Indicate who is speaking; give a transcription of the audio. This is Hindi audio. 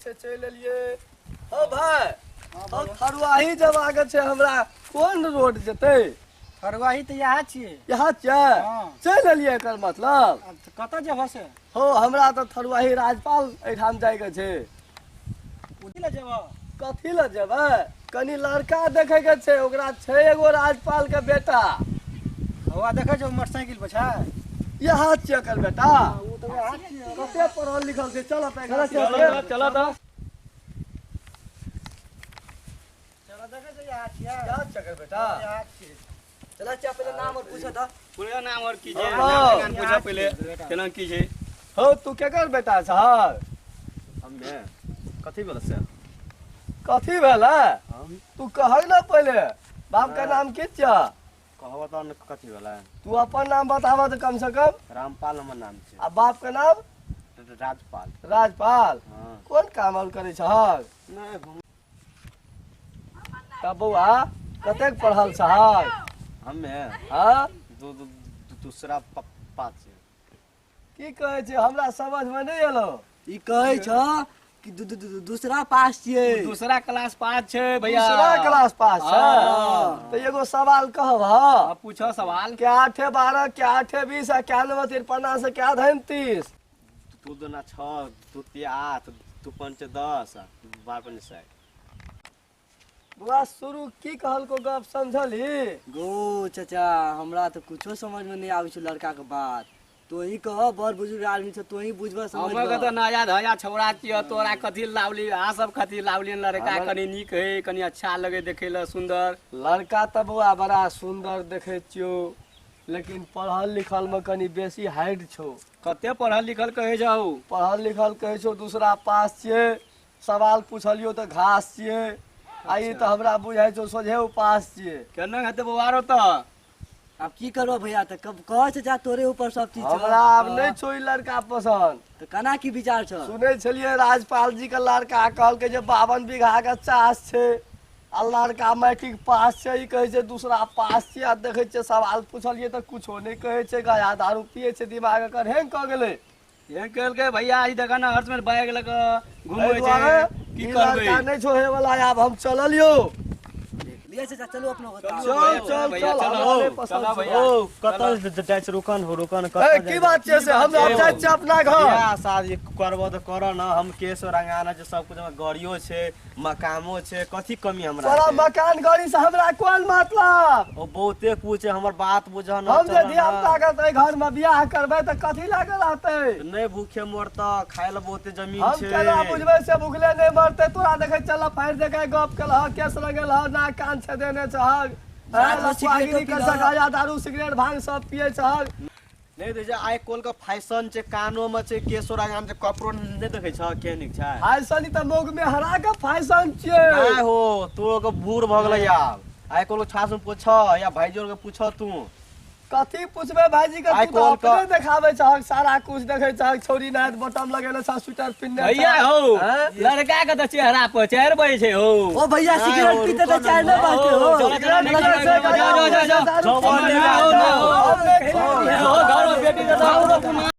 Speaker 1: छे चल लिए। हो भाई हम थरुआही जब आगे छे हमरा कोन रोड जते?
Speaker 2: थरुआही तो यहाँ छिए।
Speaker 1: यहाँ छे चल लिए एकर मतलब
Speaker 2: कत जेबह से?
Speaker 1: हो हमरा तो थरुआही राजपाल एठाम जाय के छे।
Speaker 2: कथी ले जेबह?
Speaker 1: कथी ले जेबे? कनी लड़का देखे के छे, ओकरा छे एगो राजपाल के बेटा।
Speaker 2: हवा देखे छो मोटरसाइकिल पे छै?
Speaker 1: यहाँ छे एकर बेटा।
Speaker 2: वो तो यहाँ छिए।
Speaker 1: कते पढ़ल लिखल छे? चल पे
Speaker 2: चलो
Speaker 1: चल
Speaker 2: तो
Speaker 1: चल
Speaker 2: देखे छो यहाँ छिए।
Speaker 1: यहाँ छे एकर बेटा।
Speaker 2: यहाँ छिए।
Speaker 1: चला चा पहले नाम और पूछा था।
Speaker 3: पूरा नाम और कीजिए,
Speaker 1: हाँ।
Speaker 3: नाम पूछा पहले केना की छै?
Speaker 1: हो तू केकर बेटा छहर?
Speaker 3: हम्मे कथी बोल से?
Speaker 1: कथी भेला?
Speaker 3: हम
Speaker 1: तू कहै ना पहले बाप का नाम की छ?
Speaker 3: कहबो त न कथी भेला?
Speaker 1: तू अपन नाम बतावा तो कम से कम।
Speaker 3: रामपाल हमर नाम छै।
Speaker 1: आ बाप का नाम?
Speaker 3: राजपाल।
Speaker 1: राजपाल।
Speaker 3: हां
Speaker 1: कौन काम और करे छहर?
Speaker 3: नहीं हम
Speaker 1: तब बउआ कतेक पढ़ल छहर?
Speaker 3: हम्मे
Speaker 1: हां
Speaker 3: दूसरा पास छै।
Speaker 1: की कहै छै हमरा समझ में नहीं एलो।
Speaker 4: ई कहै छ कि दूसरा पास छिए।
Speaker 3: दूसरा क्लास पास छै भैया।
Speaker 1: दूसरा क्लास पास है।
Speaker 3: हाँ।
Speaker 1: तो एगो सवाल कहब ह।
Speaker 3: अब पूछो सवाल।
Speaker 1: क्या 8 12 क्या 8 20 क्या 9 53 से क्या धैम 30?
Speaker 3: तू दोना 6 तू 8 तू 5 10 12 5 6।
Speaker 1: बुआ शुरू की कहल को गप समझली?
Speaker 4: गो चाचा हमरा तो कुछो समझ में नहीं आवे छ लड़का के बात। तो ही कह बड़ बुजुर्ग आदमी छ तो ही बुझबा समझ।
Speaker 3: हमर के त नया धया छौड़ा छिय, तोरा कथी लावली? आ सब कथी लावली? लड़का कनी नीक है, कनी अच्छा लगे देखे ला, सुंदर।
Speaker 1: लड़का तो बुआ बड़ा सुंदर देखे छियो, लेकिन पढ़ल लिखल में कनी बेसी हाइट छो।
Speaker 3: कते पढ़ल लिखल कहे जाऊ?
Speaker 1: पढ़ल लिखल कहे छो दूसरा पास छिए। सवाल पूछलियो तो घास छिए। आई तो हमरा बुझाइ छो सोझे पास छिए।
Speaker 3: केना हेते बवारो त?
Speaker 4: अब की करबो भैया त कब कह छ जा तोरे ऊपर सब चीज छ।
Speaker 1: हमरा अब नहीं छो ई लड़का पसंद।
Speaker 4: तो कना की विचार छ?
Speaker 1: सुने छलिए राजपाल जी का लड़का कहल के जे 52 बीघा का चास छे। आ लड़का मैट्रिक पास छे, ई कहे छे दूसरा पास छे। आ देखे छे सवाल पूछलिए तो कुछो नहीं कहे छे। गया दारू पिए छे, दिमाग एकर हैंग क गेले।
Speaker 3: ये कहल के भैया ई देखा ना हर्ष में बैग लगा घूमे
Speaker 1: एहि दुआरे
Speaker 3: छे। की
Speaker 1: ई
Speaker 3: करबे?
Speaker 1: लड़का नहीं छो हे वाला। अब हम चललियो।
Speaker 4: लिए चाचा चलो अपना बता।
Speaker 1: चल
Speaker 3: भैया, चलो,
Speaker 1: हमारे
Speaker 3: चलो
Speaker 1: पसंद
Speaker 3: भैया।
Speaker 1: छो।
Speaker 2: ओ कतल जाय छै? रुकन हो रुकन
Speaker 1: ए की बात छे से हम अब जाय छे अपना घर।
Speaker 2: बियाह शादी करबो त कर न। हम केस रंगाना छै, सब कुछ में गाड़ियो छै, मकामो छै, कथी कमी हमरा
Speaker 1: सारा
Speaker 2: छै?
Speaker 1: मकान गाड़ी से हमरा कोन मतलब?
Speaker 2: ओ बहुते कुछ है, हमर बात बुझ न।
Speaker 1: हम जे धिया पुता के घर में बियाह करबै त कथी लागे रहतै?
Speaker 2: नहीं भूखे मरता, खाए ला बहुते जमीन
Speaker 1: हम
Speaker 2: छै।
Speaker 1: केना बुझबै से भूखले नहीं मरते? तोरा देखे चल फाड़ देखे गप केल ह, केस लगेल ह, ना कान छे देने छह। लफागिरी कर सका, दारू सिगरेट भांग सब पिए छह।
Speaker 2: नहीं दे आइ कोल का फैशन छै, कानो में छै, केसो रंगाम छै, कपड़ो नहीं देखे छ के निक छै।
Speaker 1: फैशन त मोग में हरा के फैशन छिए।
Speaker 2: नहीं हो तू के बूढ़ भ गेलै आब। आइ कोल छास में पूछ या भाईजोर के पूछ तू।
Speaker 1: कथी पूछबे भाईजी के?
Speaker 2: आइ
Speaker 1: तू तो
Speaker 2: कोल का-
Speaker 1: अपने देखावे छह, सारा कुछ देखे छह। छोरी नाथ बटम लगेले छ, स्वेटर पिन्ने
Speaker 3: भैया हो लड़का के त चेहरा पर चढ़ बजे छै हो।
Speaker 4: ओ भैया सिगरेट पीते त चाय न बाटे हो।
Speaker 3: चलो, चलो, निकलो, जाओ, जाओ, जाओ, जाओ।
Speaker 1: जाओ,
Speaker 3: हमर बियाह हो, हो, हो, घर में बेटी के दारू